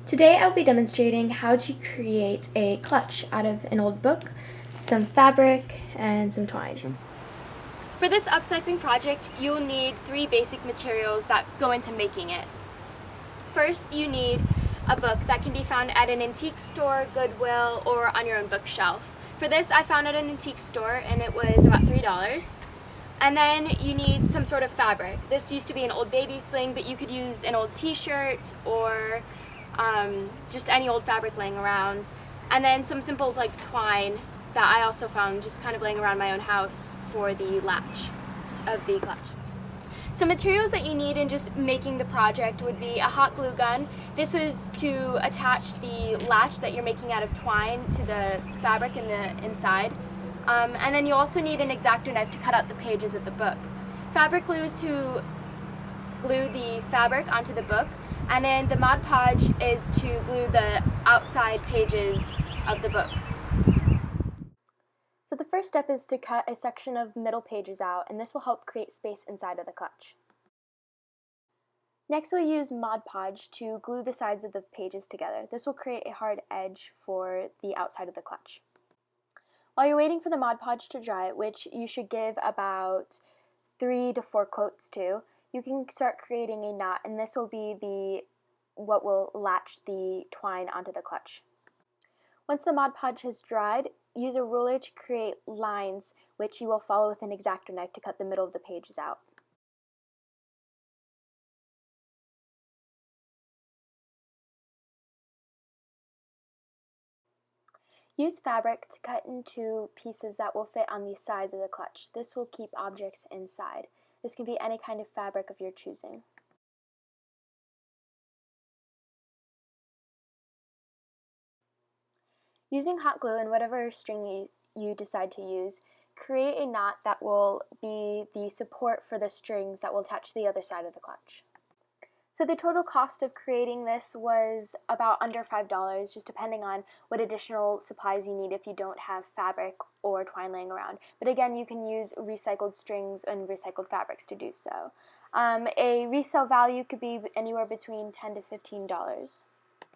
Today I'll be demonstrating how to create a clutch out of an old book, some fabric, and some twine. For this upcycling project, you'll need 3 basic materials that go into making it. First, you need a book that can be found at an antique store, Goodwill, or on your own bookshelf. For this, I found it at an antique store and it was about $3. And then you need some sort of fabric. This used to be an old baby sling, but you could use an old t-shirt or just any old fabric laying around. And then some simple twine that I also found just kind of laying around my own house for the latch of the clutch. Some materials that you need in just making the project would be a hot glue gun. This was to attach the latch that you're making out of twine to the fabric in the inside. And then you also need an X-Acto knife to cut out the pages of the book. Fabric glue is to glue the fabric onto the book, and then the Mod Podge is to glue the outside pages of the book. So the first step is to cut a section of middle pages out, and this will help create space inside of the clutch. Next, we'll use Mod Podge to glue the sides of the pages together. This will create a hard edge for the outside of the clutch. While you're waiting for the Mod Podge to dry, which you should give about 3 to 4 coats to, you can start creating a knot, and this will be what will latch the twine onto the clutch. Once the Mod Podge has dried, use a ruler to create lines, which you will follow with an X-Acto knife to cut the middle of the pages out. Use fabric to cut into pieces that will fit on the sides of the clutch. This will keep objects inside. This can be any kind of fabric of your choosing. Using hot glue and whatever string you decide to use, create a knot that will be the support for the strings that will attach to the other side of the clutch. So the total cost of creating this was about under $5, just depending on what additional supplies you need if you don't have fabric or twine laying around. But again, you can use recycled strings and recycled fabrics to do so. A resale value could be anywhere between $10 to $15.